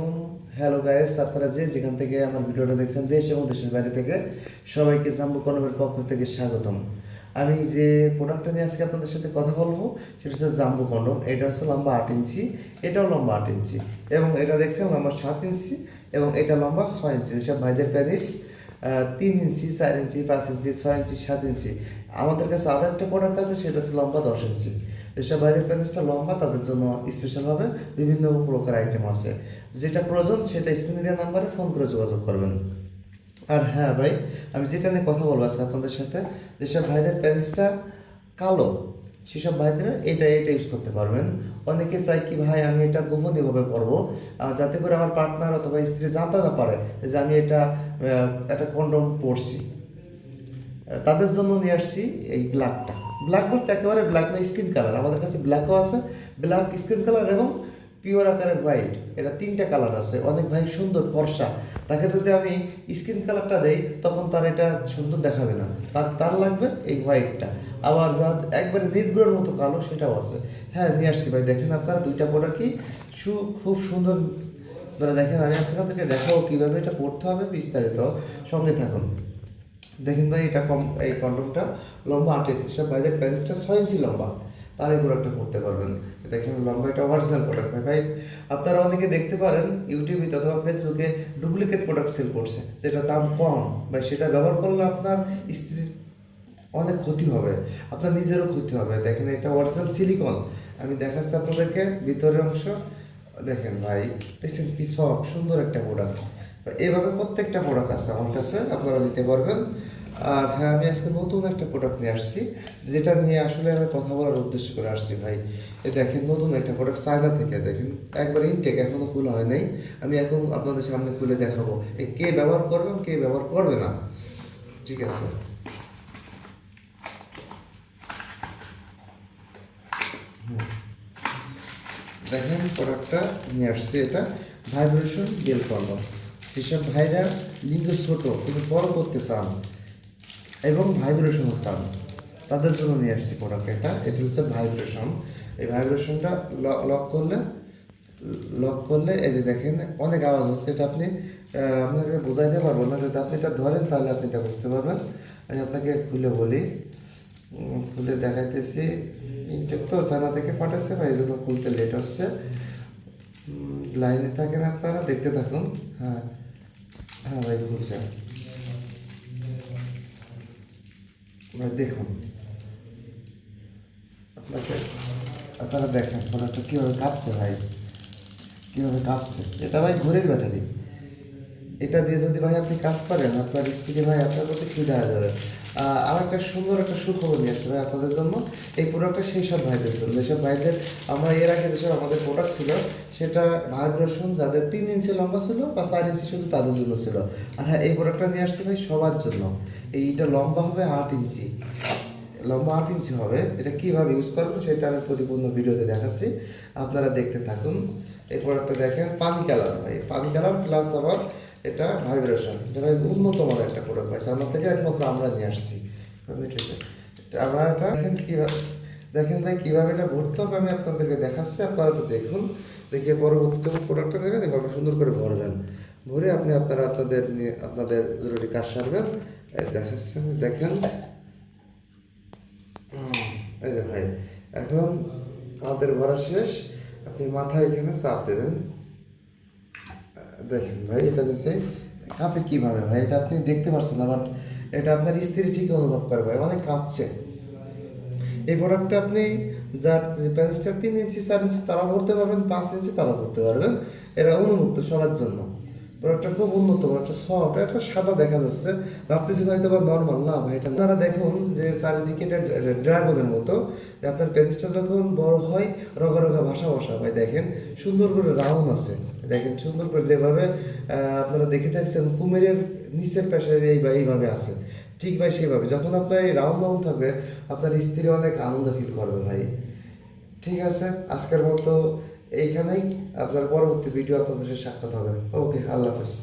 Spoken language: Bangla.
আলাইকুম। হ্যালো গাইস, আপনারা যে যেখান থেকে আমার ভিডিওটা দেখছেন, দেশ এবং দেশের বাইরে থেকে সবাইকে জাম্বো কনমের পক্ষ থেকে স্বাগতম। আমি যে প্রোডাক্টটা নিয়ে আজকে আপনাদের সাথে কথা বলবো সেটা হচ্ছে জাম্বো কন্ডম। এটা হচ্ছে লম্বা 8 ইঞ্চি, এটাও লম্বা 8 ইঞ্চি, এবং এটা দেখছেন লম্বা 7 ইঞ্চি, এবং এটা লম্বা 6 ইঞ্চি। যেসব ভাইদের প্যানিস 3 ইঞ্চি, 4 ইঞ্চি, 5 ইঞ্চি, 6 ইঞ্চি, 7 ইঞ্চি, আমাদের কাছে আরও একটা প্রোডাক্ট আছে, সেটা হচ্ছে লম্বা 10 ইঞ্চি। যেসব ভাইদের প্যানিসটা লম্বা তাদের জন্য স্পেশালভাবে বিভিন্ন প্রকার আইটেম আছে। যেটা প্রয়োজন সেটা স্ক্রিনে দেওয়া নাম্বারে ফোন করে যোগাযোগ করবেন। আর হ্যাঁ ভাই, আমি যেটা নিয়ে কথা বলবো আজকে আপনাদের সাথে, যেসব ভাইদের প্যানিসটা কালো সেসব ভাইদের এটা ইউজ করতে পারবেন। অনেকে চাই কি ভাই আমি এটা গোপনীয়ভাবে করবো, যাতে করে আমার পার্টনার অথবা স্ত্রী জানতে না পারে যে আমি এটা একটা কন্ডম পরছি। তাদের জন্য নিয়ে আসছি এই ব্ল্যাকটা। ব্ল্যাক বলতে একেবারে ব্ল্যাক না, স্কিন কালার। আমাদের কাছে ব্ল্যাকও আছে, ব্ল্যাক, স্কিন কালার এবং পিওর আকারের হোয়াইট। এটা 3টা কালার আছে। অনেক ভাই সুন্দর ফর্সা, তাকে যদি আমি স্কিন কালারটা দেই তখন তার এটা সুন্দর দেখাবে না, তার লাগবে এই হোয়াইটটা। আবার যা একবারে নির্গুড়ের মতো কালো সেটাও আছে। হ্যাঁ, নিয়ে আসছি ভাই। দেখেন আপনারা দুইটা প্রোডাক্টই খুব সুন্দর। দেখেন, আমি আপনাদেরকে দেখাবো কীভাবে এটা পড়তে হবে বিস্তারিত, সঙ্গে থাকুন। দেখেন ভাই, এই কন্ডমটা লম্বা 8 ইঞ্চি। সব ভাইদের প্যারিসটা 6 ইঞ্চি লম্বা, তার এই প্রোডাক্টটা করতে পারবেন। দেখেন লম্বা, এটা অরিজিনাল প্রোডাক্ট ভাই। আপনারা অনেকে দেখতে পারেন ইউটিউবে অথবা ফেসবুকে ডুপ্লিকেট প্রোডাক্ট সেল করছে, যেটা দাম কম, ভাই সেটা ব্যবহার করলে আপনার স্ত্রীর অনেক ক্ষতি হবে, আপনার নিজেরও ক্ষতি হবে। দেখেন এটা অরিজিনাল সিলিকন। আমি দেখাচ্ছি আপনাদেরকে ভিতরের অংশ। দেখেন ভাই, দেখছেন কি সফট সুন্দর একটা প্রোডাক্ট। এভাবে প্রত্যেকটা প্রোডাক্ট আছে আমার কাছে, আপনারা নিতে পারবেন। আর হ্যাঁ, আমি আজকে নতুন একটা প্রোডাক্ট নিয়ে আসছি, যেটা নিয়ে আসলে আমি কথা বলার উদ্দেশ্য করে আসছি ভাই। দেখেন নতুন একটা প্রোডাক্ট চায়না থেকে। দেখেন একবার ইনটেক, এখনো খোলা হয় নাই। আমি এখন আপনাদের সামনে খুলে দেখাবো কে ব্যবহার করবেন কে ব্যবহার করবে না। ঠিক আছে, দেখেন প্রোডাক্টটা নিয়ে আসছি। এটা ভাইব্রেশন বেল কন্ডম। যেসব ভাইরা লিঙ্গ ছোট কিন্তু বড় করতে চান এবং ভাইব্রেশনও চান, তাদের জন্য নিয়ে আসছি প্রোডাক্ট। এটা হচ্ছে ভাইব্রেশন। এই ভাইব্রেশনটা লক করলে এই যে দেখেন অনেক আওয়াজ হচ্ছে। এটা আপনি আপনাকে বোঝাইতে পারবো না, যদি আপনি এটা ধরেন তাহলে আপনি এটা বুঝতে পারবেন। আমি আপনাকে খুলে বলি, খুলে দেখাইতেছি। ইনটেক তো চায়না থেকে পাঠাচ্ছে ভাই, এই জন্য খুলতে লেট হচ্ছে। লাইনে থাকেন আপনারা, দেখতে থাকুন। হ্যাঁ হ্যাঁ ভাই, খুলছে ভাই। দেখুন আপনারা দেখেন প্রোডাক্টটা কীভাবে কাঁপছে ভাই, কীভাবে কাঁপছে। এটা ভাই ঘড়ির ব্যাটারি। এটা দিয়ে যদি ভাই আপনি কাজ করেন, আপনার স্ত্রী ভাই আপনার প্রতি ফিদা হয়ে যাবে। আর একটা সুন্দর একটা সুখবর নিয়ে আসছে ভাই আপনাদের জন্য। এই প্রোডাক্টটা সেই সব ভাইদের জন্য, যেসব ভাইদের আমরা এর আগে যেসব আমাদের প্রোডাক্ট ছিল সেটা ভাইব্রেশন যাদের 3 ইঞ্চি লম্বা ছিল বা 4 ইঞ্চি, শুধু তাদের জন্য ছিল। আর হ্যাঁ, এই প্রোডাক্টটা নিয়ে আসছে ভাই সবার জন্য। এইটা লম্বা হবে 8 ইঞ্চি, লম্বা 8 ইঞ্চি হবে। এটা কীভাবে ইউজ করবেন সেটা আমি পরিপূর্ণ ভিডিওতে দেখাচ্ছি, আপনারা দেখতে থাকুন। এই প্রোডাক্টটা দেখেন পানি কালার ভাই, পানি কালার প্লাস আবার এটা ভাইব্রেশন। এটা ভাই উন্নত মানের একটা প্রোডাক্ট ভাই, আমার থেকে একমাত্র আমরা নিয়ে আসছি। আমরা এটা দেখেন কীভাবে, দেখেন ভাই কীভাবে এটা ভরতে হবে আমি আপনাদেরকে দেখাচ্ছি। আপনারা একটু দেখুন, দেখে পরবর্তী যখন প্রোডাক্টটা দেবেন এভাবে সুন্দর করে ভরবেন। ভরে আপনাদের জরুরি কাজ সারবেন। দেখাচ্ছেন, দেখেন। এই যে ভাই, এখন আমাদের ভরা শেষ। আপনি মাথায় এখানে চাপ দেবেন। দেখেন ভাই, এটা নিচে কাঁপে কীভাবে ভাই, এটা আপনি দেখতে পাচ্ছেন না, বাট এটা আপনার স্ত্রী ঠিকই অনুভব করে ভাই, অনেক কাঁপছে। এই প্রোডাক্টটা আপনি যার প্যারিসটা 3 ইঞ্চি, 4 ইঞ্চি তারা ভরতে পারবেন, 5 ইঞ্চি তারা ভরতে পারবেন। এরা উন্মুক্ত সবার জন্য। প্রোডাক্টটা খুব উন্নত, একটা সফট, একটা সাদা দেখা যাচ্ছে, ভাবতেছি হয়তো বা নর্মাল না ভাই। এটা আপনারা দেখুন যে চারিদিকে এটা ড্রাগনের মতো। আপনার প্যারিসটা যখন বড় হয় রগা রগা ভাসা ভাসা ভাই, দেখেন সুন্দর করে রাউন্ড আছে। দেখেন সুন্দর করে যেভাবে আপনারা দেখে থাকছেন কুমিরের নিচের পেশায় এইভাবে আছে, ঠিক ভাই সেইভাবে যখন আপনার এই রাউন্ড থাকবে আপনার স্ত্রী অনেক আনন্দ ফিল করবে ভাই। ঠিক আছে, আজকের মতো এইখানেই। আপনার পরবর্তী ভিডিও আপনাদের সাথে সাক্ষাৎ হবে। ওকে, আল্লাহ হাফেজ।